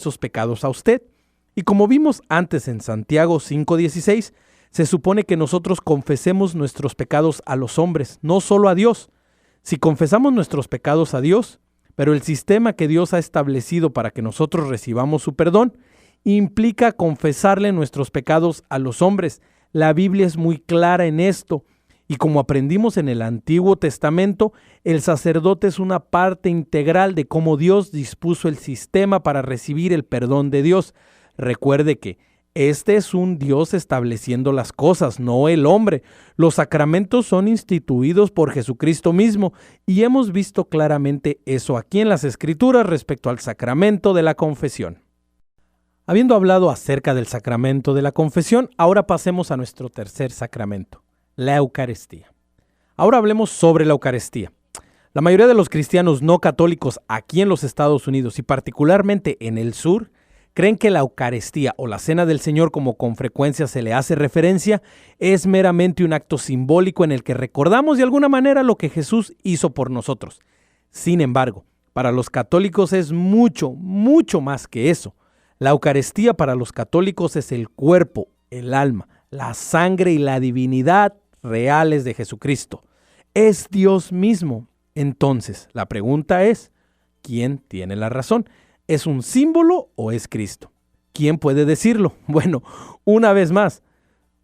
esos pecados a usted. Y como vimos antes en Santiago 5:16, se supone que nosotros confesemos nuestros pecados a los hombres, no solo a Dios. Si confesamos nuestros pecados a Dios, pero el sistema que Dios ha establecido para que nosotros recibamos su perdón, implica confesarle nuestros pecados a los hombres. La Biblia es muy clara en esto. Y como aprendimos en el Antiguo Testamento, el sacerdote es una parte integral de cómo Dios dispuso el sistema para recibir el perdón de Dios. Recuerde que este es un Dios estableciendo las cosas, no el hombre. Los sacramentos son instituidos por Jesucristo mismo y hemos visto claramente eso aquí en las Escrituras respecto al sacramento de la confesión. Habiendo hablado acerca del sacramento de la confesión, ahora pasemos a nuestro tercer sacramento, la Eucaristía. Ahora hablemos sobre la Eucaristía. La mayoría de los cristianos no católicos aquí en los Estados Unidos y particularmente en el sur, creen que la Eucaristía o la Cena del Señor, como con frecuencia se le hace referencia, es meramente un acto simbólico en el que recordamos de alguna manera lo que Jesús hizo por nosotros. Sin embargo, para los católicos es mucho, mucho más que eso. La Eucaristía para los católicos es el cuerpo, el alma, la sangre y la divinidad reales de Jesucristo. Es Dios mismo. Entonces, la pregunta es, ¿quién tiene la razón? ¿Es un símbolo o es Cristo? ¿Quién puede decirlo? Bueno, una vez más,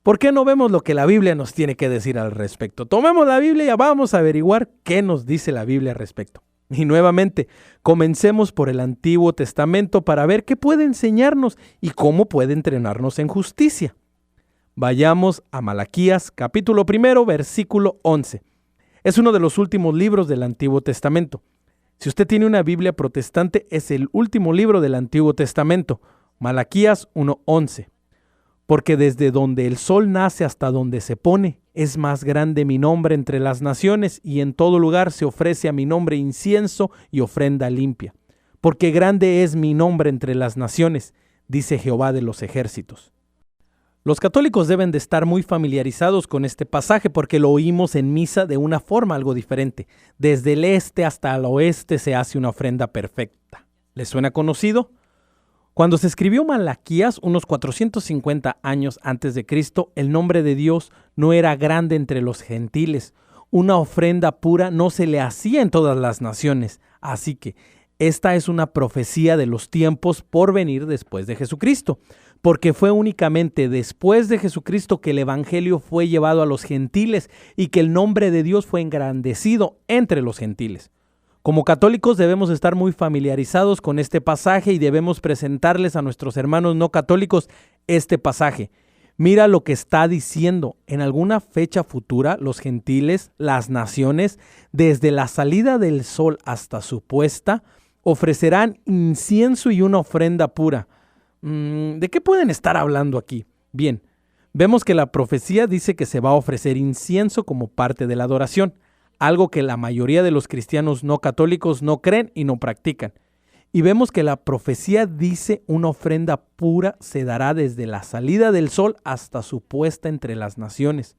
¿por qué no vemos lo que la Biblia nos tiene que decir al respecto? Tomemos la Biblia y vamos a averiguar qué nos dice la Biblia al respecto. Y nuevamente, comencemos por el Antiguo Testamento para ver qué puede enseñarnos y cómo puede entrenarnos en justicia. Vayamos a Malaquías, capítulo 1, versículo 11. Es uno de los últimos libros del Antiguo Testamento. Si usted tiene una Biblia protestante, es el último libro del Antiguo Testamento, Malaquías 1:11. Porque desde donde el sol nace hasta donde se pone, es más grande mi nombre entre las naciones, y en todo lugar se ofrece a mi nombre incienso y ofrenda limpia. Porque grande es mi nombre entre las naciones, dice Jehová de los ejércitos. Los católicos deben de estar muy familiarizados con este pasaje porque lo oímos en misa de una forma algo diferente. Desde el este hasta el oeste se hace una ofrenda perfecta. ¿Les suena conocido? Cuando se escribió Malaquías, unos 450 años antes de Cristo, el nombre de Dios no era grande entre los gentiles. Una ofrenda pura no se le hacía en todas las naciones. Así que esta es una profecía de los tiempos por venir después de Jesucristo, porque fue únicamente después de Jesucristo que el evangelio fue llevado a los gentiles y que el nombre de Dios fue engrandecido entre los gentiles. Como católicos debemos estar muy familiarizados con este pasaje y debemos presentarles a nuestros hermanos no católicos este pasaje. Mira lo que está diciendo. En alguna fecha futura, los gentiles, las naciones, desde la salida del sol hasta su puesta, ofrecerán incienso y una ofrenda pura. ¿De qué pueden estar hablando aquí? Bien, vemos que la profecía dice que se va a ofrecer incienso como parte de la adoración, algo que la mayoría de los cristianos no católicos no creen y no practican. Y vemos que la profecía dice una ofrenda pura se dará desde la salida del sol hasta su puesta entre las naciones.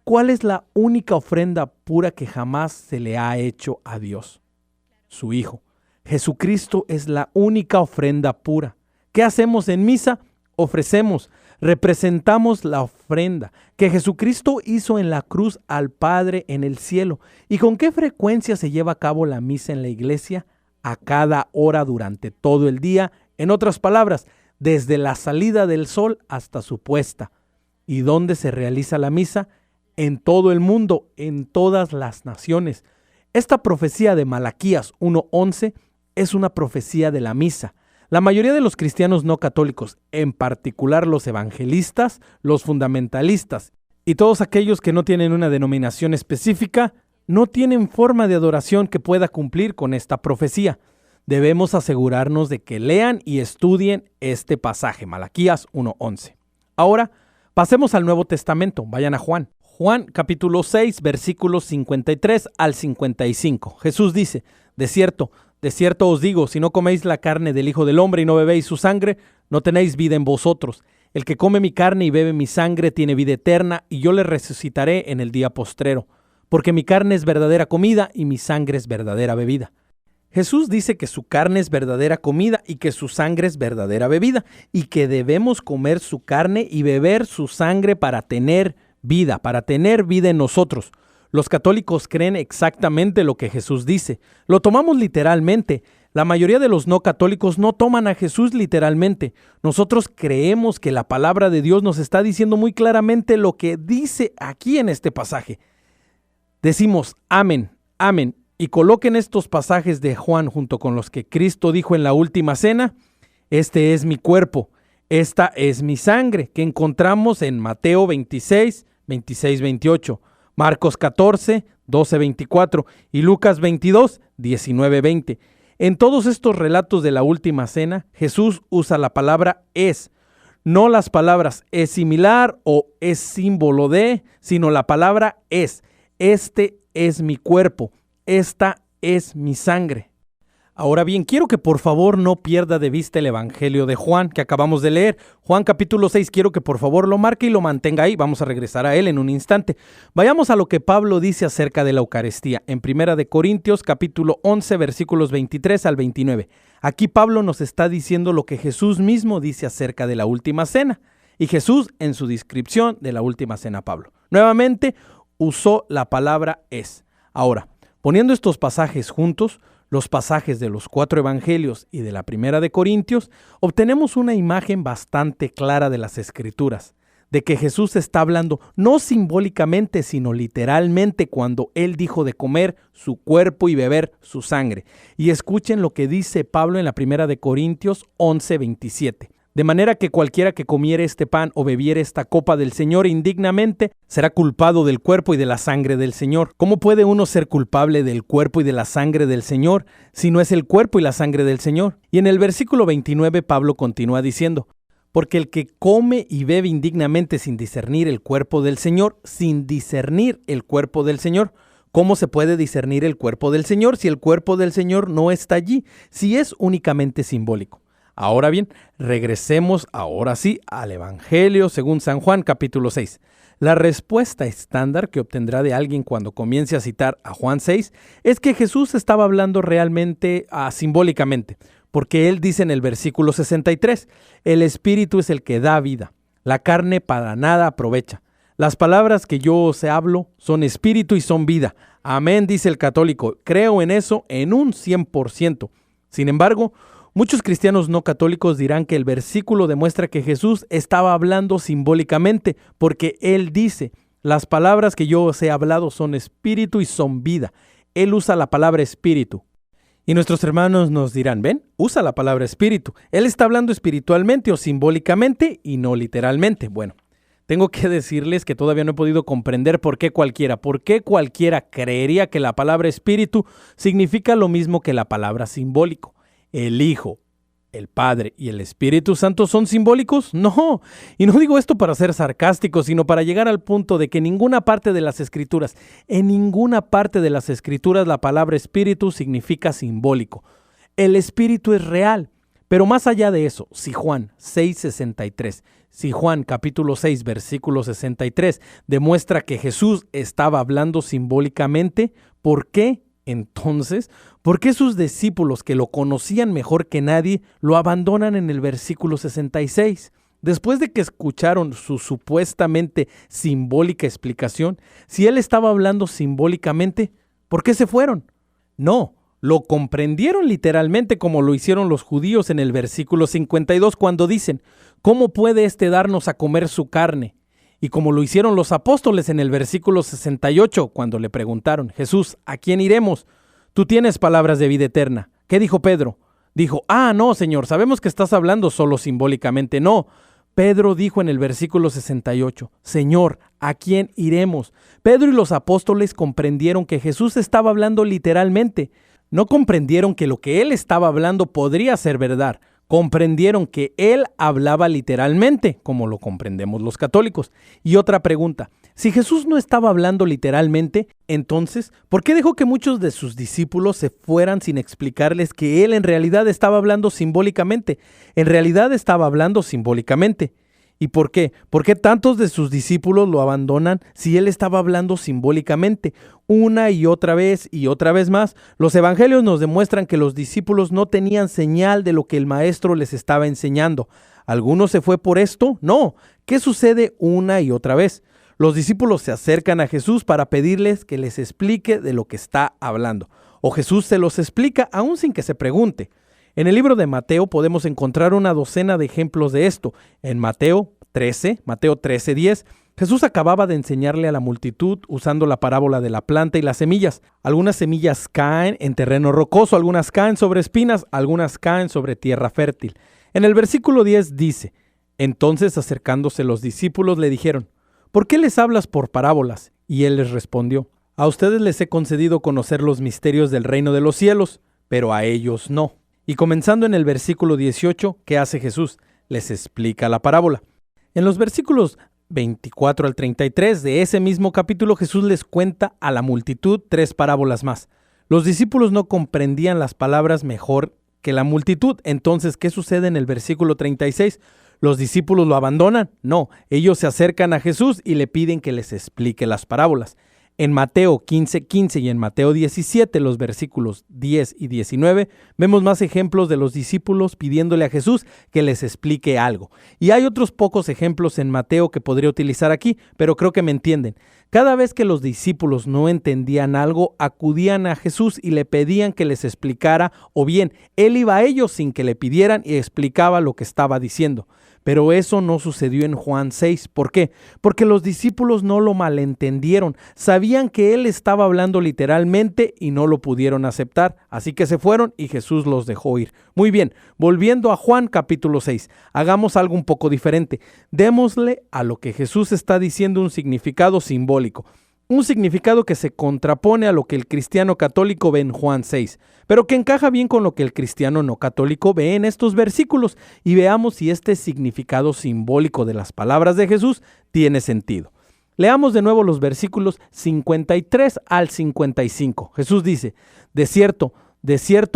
¿Cuál es la única ofrenda pura que jamás se le ha hecho a Dios? Su Hijo. Jesucristo es la única ofrenda pura. ¿Qué hacemos en misa? Ofrecemos, representamos la ofrenda que Jesucristo hizo en la cruz al Padre en el cielo. ¿Y con qué frecuencia se lleva a cabo la misa en la iglesia? A cada hora durante todo el día. En otras palabras, desde la salida del sol hasta su puesta. ¿Y dónde se realiza la misa? En todo el mundo, en todas las naciones. Esta profecía de Malaquías 1:11 es una profecía de la misa. La mayoría de los cristianos no católicos, en particular los evangelistas, los fundamentalistas y todos aquellos que no tienen una denominación específica, no tienen forma de adoración que pueda cumplir con esta profecía. Debemos asegurarnos de que lean y estudien este pasaje, Malaquías 1:11. Ahora, pasemos al Nuevo Testamento. Vayan a Juan. Juan capítulo 6, versículos 53 al 55. Jesús dice, de cierto os digo, si no coméis la carne del Hijo del Hombre y no bebéis su sangre, no tenéis vida en vosotros. El que come mi carne y bebe mi sangre tiene vida eterna, y yo le resucitaré en el día postrero. Porque mi carne es verdadera comida y mi sangre es verdadera bebida. Jesús dice que su carne es verdadera comida y que su sangre es verdadera bebida, y que debemos comer su carne y beber su sangre para tener vida en nosotros. Los católicos creen exactamente lo que Jesús dice. Lo tomamos literalmente. La mayoría de los no católicos no toman a Jesús literalmente. Nosotros creemos que la palabra de Dios nos está diciendo muy claramente lo que dice aquí en este pasaje. Decimos amén, amén, y coloquen estos pasajes de Juan junto con los que Cristo dijo en la última cena: este es mi cuerpo, esta es mi sangre, que encontramos en Mateo 26, 26, 28, Marcos 14, 12, 24 y Lucas 22, 19, 20. En todos estos relatos de la última cena, Jesús usa la palabra es, no las palabras es similar o es símbolo de, sino la palabra es. Este es mi cuerpo, esta es mi sangre. Ahora bien, quiero que por favor no pierda de vista el Evangelio de Juan que acabamos de leer. Juan capítulo 6, quiero que por favor lo marque y lo mantenga ahí. Vamos a regresar a él en un instante. Vayamos a lo que Pablo dice acerca de la Eucaristía en 1 Corintios capítulo 11, versículos 23 al 29. Aquí Pablo nos está diciendo lo que Jesús mismo dice acerca de la última cena. Y Jesús en su descripción de la última cena, Pablo nuevamente usó la palabra es. Ahora, poniendo estos pasajes juntos, los pasajes de los 4 evangelios y de la 1 de Corintios, obtenemos una imagen bastante clara de las Escrituras, de que Jesús está hablando no simbólicamente, sino literalmente cuando Él dijo de comer su cuerpo y beber su sangre. Y escuchen lo que dice Pablo en la 1 de Corintios 11, 27. De manera que cualquiera que comiere este pan o bebiere esta copa del Señor indignamente será culpado del cuerpo y de la sangre del Señor. ¿Cómo puede uno ser culpable del cuerpo y de la sangre del Señor si no es el cuerpo y la sangre del Señor? Y en el versículo 29 Pablo continúa diciendo: porque el que come y bebe indignamente sin discernir el cuerpo del Señor, ¿cómo se puede discernir el cuerpo del Señor si el cuerpo del Señor no está allí, si es únicamente simbólico? Ahora bien, regresemos ahora sí al Evangelio según San Juan capítulo 6. La respuesta estándar que obtendrá de alguien cuando comience a citar a Juan 6 es que Jesús estaba hablando realmente simbólicamente, porque él dice en el versículo 63, el Espíritu es el que da vida, la carne para nada aprovecha. Las palabras que yo os hablo son espíritu y son vida. Amén, dice el católico. Creo en eso en un 100%. Sin embargo, muchos cristianos no católicos dirán que el versículo demuestra que Jesús estaba hablando simbólicamente, porque Él dice, las palabras que yo os he hablado son espíritu y son vida. Él usa la palabra espíritu. Y nuestros hermanos nos dirán, ven, usa la palabra espíritu. Él está hablando espiritualmente o simbólicamente y no literalmente. Bueno, tengo que decirles que todavía no he podido comprender por qué cualquiera creería que la palabra espíritu significa lo mismo que la palabra simbólico. ¿El Hijo, el Padre y el Espíritu Santo son simbólicos? No, y no digo esto para ser sarcástico, sino para llegar al punto de que en ninguna parte de las Escrituras la palabra Espíritu significa simbólico. El Espíritu es real, pero más allá de eso, si Juan capítulo 6, versículo 63 demuestra que Jesús estaba hablando simbólicamente, ¿por qué? Entonces, ¿por qué sus discípulos que lo conocían mejor que nadie lo abandonan en el versículo 66? Después de que escucharon su supuestamente simbólica explicación, si él estaba hablando simbólicamente, ¿por qué se fueron? No, lo comprendieron literalmente como lo hicieron los judíos en el versículo 52 cuando dicen, ¿cómo puede éste darnos a comer su carne? Y como lo hicieron los apóstoles en el versículo 68, cuando le preguntaron, Jesús, ¿a quién iremos? Tú tienes palabras de vida eterna. ¿Qué dijo Pedro? Dijo, no, Señor, sabemos que estás hablando solo simbólicamente. No, Pedro dijo en el versículo 68, Señor, ¿a quién iremos? Pedro y los apóstoles comprendieron que Jesús estaba hablando literalmente. No comprendieron que lo que él estaba hablando podría ser verdad. Comprendieron que él hablaba literalmente, como lo comprendemos los católicos. Y otra pregunta, si Jesús no estaba hablando literalmente, entonces, ¿por qué dejó que muchos de sus discípulos se fueran sin explicarles que él en realidad estaba hablando simbólicamente? En realidad estaba hablando simbólicamente. ¿Y por qué? ¿Por qué tantos de sus discípulos lo abandonan si él estaba hablando simbólicamente? Una y otra vez más, los evangelios nos demuestran que los discípulos no tenían señal de lo que el maestro les estaba enseñando. ¿Alguno se fue por esto? No. ¿Qué sucede una y otra vez? Los discípulos se acercan a Jesús para pedirles que les explique de lo que está hablando. O Jesús se los explica aún sin que se pregunte. En el libro de Mateo podemos encontrar una docena de ejemplos de esto. En Mateo 13:10, Jesús acababa de enseñarle a la multitud usando la parábola de la planta y las semillas. Algunas semillas caen en terreno rocoso, algunas caen sobre espinas, algunas caen sobre tierra fértil. En el versículo 10 dice: entonces acercándose los discípulos le dijeron: ¿por qué les hablas por parábolas? Y él les respondió: a ustedes les he concedido conocer los misterios del reino de los cielos, pero a ellos no. Y comenzando en el versículo 18, ¿qué hace Jesús? Les explica la parábola. En los versículos 24 al 33 de ese mismo capítulo, Jesús les cuenta a la multitud 3 parábolas más. Los discípulos no comprendían las palabras mejor que la multitud. Entonces, ¿qué sucede en el versículo 36? ¿Los discípulos lo abandonan? No, ellos se acercan a Jesús y le piden que les explique las parábolas. En Mateo 15:15 y en Mateo 17, los versículos 10 y 19, vemos más ejemplos de los discípulos pidiéndole a Jesús que les explique algo. Y hay otros pocos ejemplos en Mateo que podría utilizar aquí, pero creo que me entienden. Cada vez que los discípulos no entendían algo, acudían a Jesús y le pedían que les explicara, o bien él iba a ellos sin que le pidieran y explicaba lo que estaba diciendo. Pero eso no sucedió en Juan 6. ¿Por qué? Porque los discípulos no lo malentendieron. Sabían que él estaba hablando literalmente y no lo pudieron aceptar. Así que se fueron y Jesús los dejó ir. Muy bien, volviendo a Juan capítulo 6. Hagamos algo un poco diferente. Démosle a lo que Jesús está diciendo un significado simbólico. Un significado que se contrapone a lo que el cristiano católico ve en Juan 6, pero que encaja bien con lo que el cristiano no católico ve en estos versículos, y veamos si este significado simbólico de las palabras de Jesús tiene sentido. Leamos de nuevo los versículos 53 al 55. Jesús dice: de cierto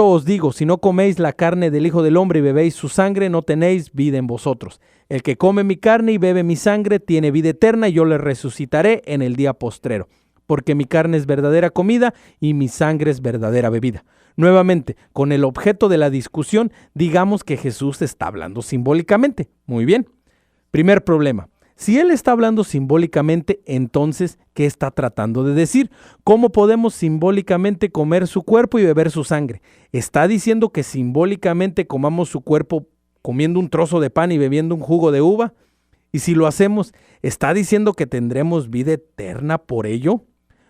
os digo, si no coméis la carne del Hijo del Hombre y bebéis su sangre, no tenéis vida en vosotros. El que come mi carne y bebe mi sangre tiene vida eterna, y yo le resucitaré en el día postrero. Porque mi carne es verdadera comida y mi sangre es verdadera bebida. Nuevamente, con el objeto de la discusión, digamos que Jesús está hablando simbólicamente. Muy bien. Primer problema. Si él está hablando simbólicamente, entonces, ¿qué está tratando de decir? ¿Cómo podemos simbólicamente comer su cuerpo y beber su sangre? ¿Está diciendo que simbólicamente comamos su cuerpo comiendo un trozo de pan y bebiendo un jugo de uva? Y si lo hacemos, ¿está diciendo que tendremos vida eterna por ello?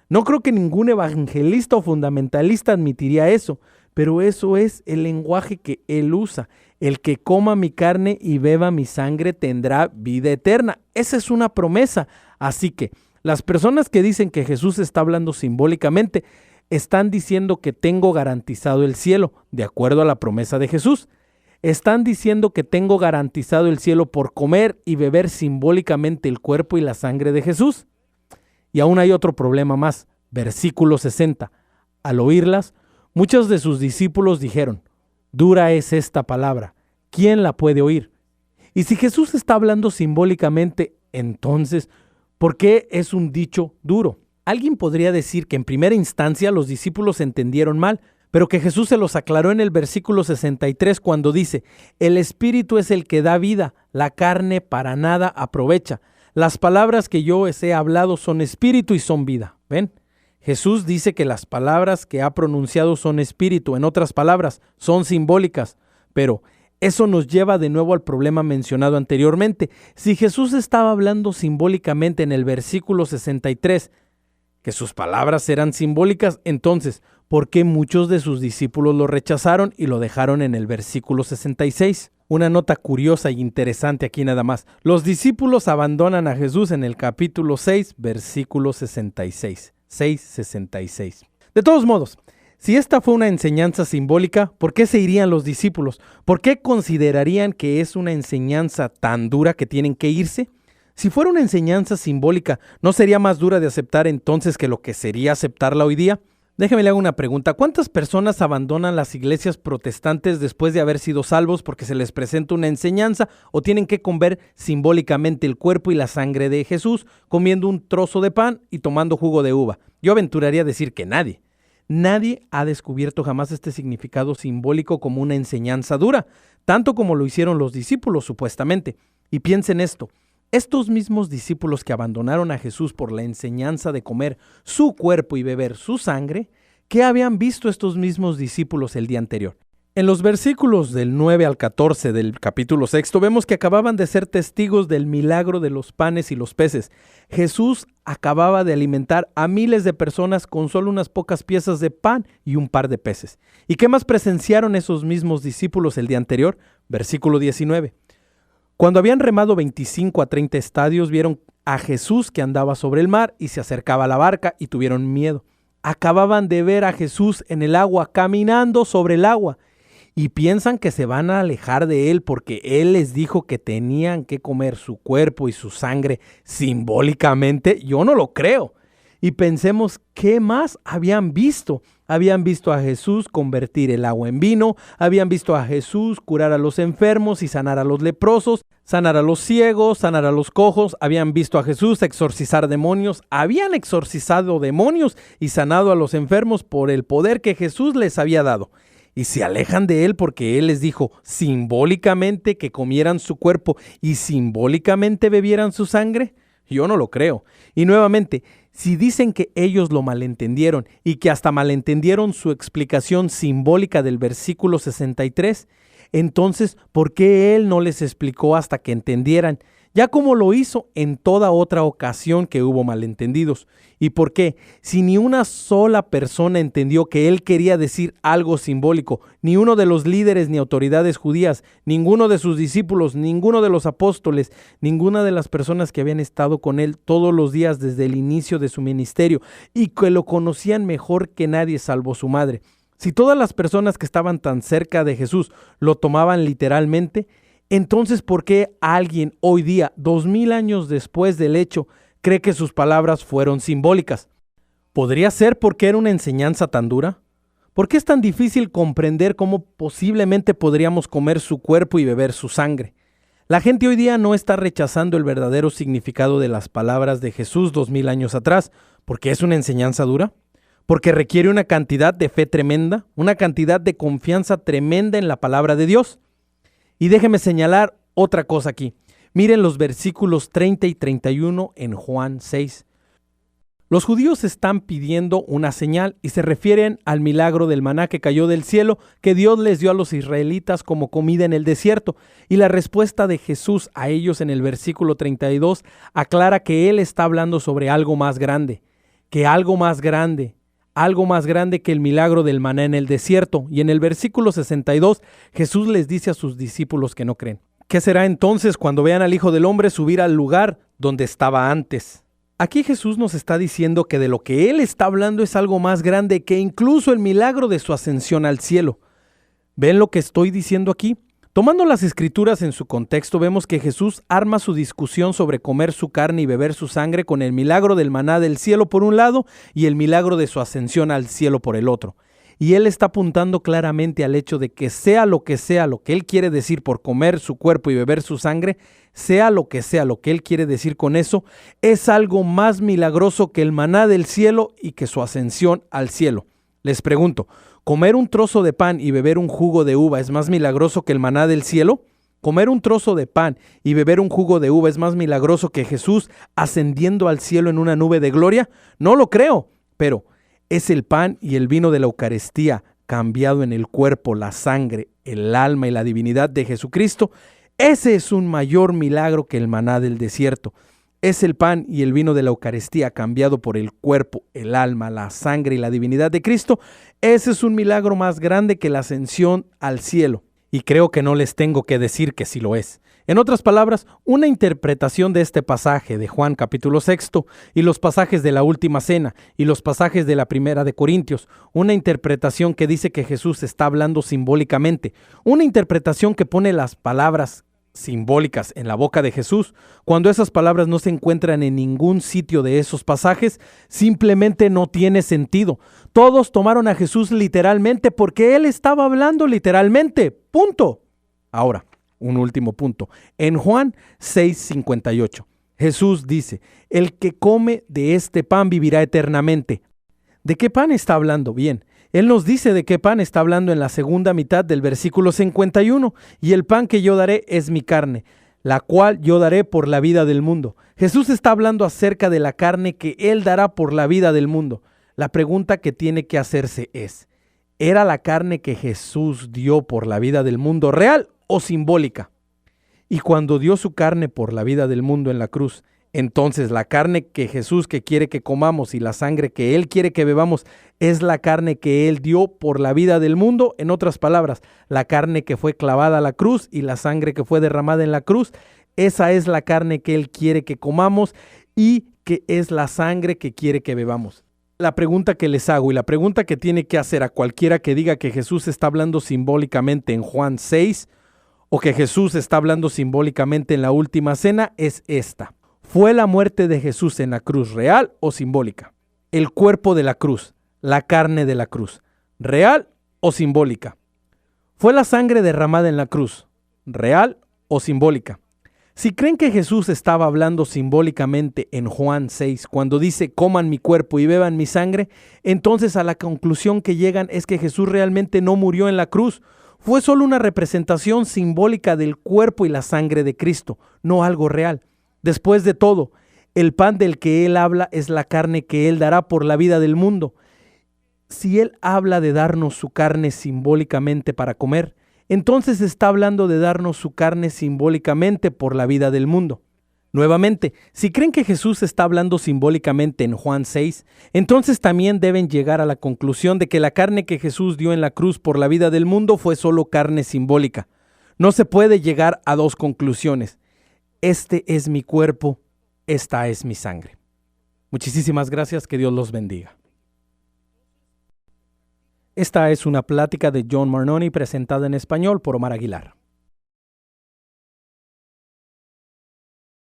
No creo que ningún evangelista o fundamentalista admitiría eso, pero eso es el lenguaje que él usa. El que coma mi carne y beba mi sangre tendrá vida eterna. Esa es una promesa. Así que las personas que dicen que Jesús está hablando simbólicamente están diciendo que tengo garantizado el cielo, de acuerdo a la promesa de Jesús. Están diciendo que tengo garantizado el cielo por comer y beber simbólicamente el cuerpo y la sangre de Jesús. Y aún hay otro problema más. Versículo 60. Al oírlas, muchos de sus discípulos dijeron: dura es esta palabra, ¿quién la puede oír? Y si Jesús está hablando simbólicamente, entonces, ¿por qué es un dicho duro? Alguien podría decir que en primera instancia los discípulos entendieron mal, pero que Jesús se los aclaró en el versículo 63 cuando dice: el espíritu es el que da vida, la carne para nada aprovecha. Las palabras que yo os he hablado son espíritu y son vida. ¿Ven? Jesús dice que las palabras que ha pronunciado son espíritu, en otras palabras, son simbólicas, pero eso nos lleva de nuevo al problema mencionado anteriormente. Si Jesús estaba hablando simbólicamente en el versículo 63, que sus palabras eran simbólicas, entonces, ¿por qué muchos de sus discípulos lo rechazaron y lo dejaron en el versículo 66? Una nota curiosa y interesante aquí nada más. Los discípulos abandonan a Jesús en el capítulo 6, versículo 66. 6:66. De todos modos, si esta fue una enseñanza simbólica, ¿por qué se irían los discípulos? ¿Por qué considerarían que es una enseñanza tan dura que tienen que irse? Si fuera una enseñanza simbólica, ¿no sería más dura de aceptar entonces que lo que sería aceptarla hoy día? Déjeme le hago una pregunta. ¿Cuántas personas abandonan las iglesias protestantes después de haber sido salvos porque se les presenta una enseñanza o tienen que comer simbólicamente el cuerpo y la sangre de Jesús comiendo un trozo de pan y tomando jugo de uva? Yo aventuraría a decir que nadie. Nadie ha descubierto jamás este significado simbólico como una enseñanza dura, tanto como lo hicieron los discípulos supuestamente. Y piensen esto. Estos mismos discípulos que abandonaron a Jesús por la enseñanza de comer su cuerpo y beber su sangre, ¿qué habían visto estos mismos discípulos el día anterior? En los versículos del 9 al 14 del capítulo 6 vemos que acababan de ser testigos del milagro de los panes y los peces. Jesús acababa de alimentar a miles de personas con solo unas pocas piezas de pan y un par de peces. ¿Y qué más presenciaron esos mismos discípulos el día anterior? Versículo 19. Cuando habían remado 25 a 30 estadios, vieron a Jesús que andaba sobre el mar y se acercaba a la barca y tuvieron miedo. Acababan de ver a Jesús en el agua, caminando sobre el agua, y piensan que se van a alejar de él porque él les dijo que tenían que comer su cuerpo y su sangre simbólicamente. Yo no lo creo. Y pensemos, ¿qué más habían visto? Habían visto a Jesús convertir el agua en vino, habían visto a Jesús curar a los enfermos y sanar a los leprosos, sanar a los ciegos, sanar a los cojos, habían visto a Jesús exorcizar demonios, habían exorcizado demonios y sanado a los enfermos por el poder que Jesús les había dado. Y se alejan de él porque él les dijo simbólicamente que comieran su cuerpo y simbólicamente bebieran su sangre. Yo no lo creo. Y nuevamente, si dicen que ellos lo malentendieron y que hasta malentendieron su explicación simbólica del versículo 63, entonces, ¿por qué él no les explicó hasta que entendieran? Ya como lo hizo en toda otra ocasión que hubo malentendidos. ¿Y por qué? Si ni una sola persona entendió que él quería decir algo simbólico, ni uno de los líderes ni autoridades judías, ninguno de sus discípulos, ninguno de los apóstoles, ninguna de las personas que habían estado con él todos los días desde el inicio de su ministerio y que lo conocían mejor que nadie salvo su madre. Si todas las personas que estaban tan cerca de Jesús lo tomaban literalmente, entonces, ¿por qué alguien hoy día, 2000 años después del hecho, cree que sus palabras fueron simbólicas? ¿Podría ser porque era una enseñanza tan dura? ¿Por qué es tan difícil comprender cómo posiblemente podríamos comer su cuerpo y beber su sangre? La gente hoy día no está rechazando el verdadero significado de las palabras de Jesús 2000 años atrás, porque es una enseñanza dura, porque requiere una cantidad de fe tremenda, una cantidad de confianza tremenda en la palabra de Dios. Y déjeme señalar otra cosa aquí. Miren los versículos 30 y 31 en Juan 6. Los judíos están pidiendo una señal y se refieren al milagro del maná que cayó del cielo que Dios les dio a los israelitas como comida en el desierto. Y la respuesta de Jesús a ellos en el versículo 32 aclara que Él está hablando sobre algo más grande, algo más grande que el milagro del maná en el desierto. Y en el versículo 62, Jesús les dice a sus discípulos que no creen. ¿Qué será entonces cuando vean al Hijo del Hombre subir al lugar donde estaba antes? Aquí Jesús nos está diciendo que de lo que Él está hablando es algo más grande que incluso el milagro de su ascensión al cielo. ¿Ven lo que estoy diciendo aquí? Tomando las escrituras en su contexto, vemos que Jesús arma su discusión sobre comer su carne y beber su sangre con el milagro del maná del cielo por un lado y el milagro de su ascensión al cielo por el otro. Y Él está apuntando claramente al hecho de que sea lo que Él quiere decir por comer su cuerpo y beber su sangre, sea lo que Él quiere decir con eso, es algo más milagroso que el maná del cielo y que su ascensión al cielo. Les pregunto, ¿comer un trozo de pan y beber un jugo de uva es más milagroso que el maná del cielo? ¿Comer un trozo de pan y beber un jugo de uva es más milagroso que Jesús ascendiendo al cielo en una nube de gloria? No lo creo, pero es el pan y el vino de la Eucaristía cambiado en el cuerpo, la sangre, el alma y la divinidad de Jesucristo. Ese es un mayor milagro que el maná del desierto. Es el pan y el vino de la Eucaristía cambiado por el cuerpo, el alma, la sangre y la divinidad de Cristo. Ese es un milagro más grande que la ascensión al cielo. Y creo que no les tengo que decir que sí lo es. En otras palabras, una interpretación de este pasaje de Juan capítulo 6 y los pasajes de la Última Cena y los pasajes de la Primera de Corintios, una interpretación que dice que Jesús está hablando simbólicamente, una interpretación que pone las palabras simbólicas en la boca de Jesús, cuando esas palabras no se encuentran en ningún sitio de esos pasajes, simplemente no tiene sentido. Todos tomaron a Jesús literalmente porque Él estaba hablando literalmente. Punto. Ahora, un último punto. En Juan 6:58, Jesús dice, el que come de este pan vivirá eternamente. ¿De qué pan está hablando? Bien, Él nos dice de qué pan está hablando en la segunda mitad del versículo 51. Y el pan que yo daré es mi carne, la cual yo daré por la vida del mundo. Jesús está hablando acerca de la carne que Él dará por la vida del mundo. La pregunta que tiene que hacerse es, ¿era la carne que Jesús dio por la vida del mundo real o simbólica? Y cuando dio su carne por la vida del mundo en la cruz, entonces la carne que Jesús que quiere que comamos y la sangre que Él quiere que bebamos es la carne que Él dio por la vida del mundo. En otras palabras, la carne que fue clavada a la cruz y la sangre que fue derramada en la cruz, esa es la carne que Él quiere que comamos y que es la sangre que quiere que bebamos. La pregunta que les hago y la pregunta que tiene que hacer a cualquiera que diga que Jesús está hablando simbólicamente en Juan 6 o que Jesús está hablando simbólicamente en la última cena es esta. ¿Fue la muerte de Jesús en la cruz real o simbólica? El cuerpo de la cruz, la carne de la cruz, ¿real o simbólica? ¿Fue la sangre derramada en la cruz, real o simbólica? Si creen que Jesús estaba hablando simbólicamente en Juan 6, cuando dice coman mi cuerpo y beban mi sangre, entonces a la conclusión que llegan es que Jesús realmente no murió en la cruz. Fue solo una representación simbólica del cuerpo y la sangre de Cristo, no algo real. Después de todo, el pan del que Él habla es la carne que Él dará por la vida del mundo. Si Él habla de darnos su carne simbólicamente para comer, entonces está hablando de darnos su carne simbólicamente por la vida del mundo. Nuevamente, si creen que Jesús está hablando simbólicamente en Juan 6, entonces también deben llegar a la conclusión de que la carne que Jesús dio en la cruz por la vida del mundo fue solo carne simbólica. No se puede llegar a dos conclusiones. Este es mi cuerpo, esta es mi sangre. Muchísimas gracias, que Dios los bendiga. Esta es una plática de John Marnoni presentada en español por Omar Aguilar.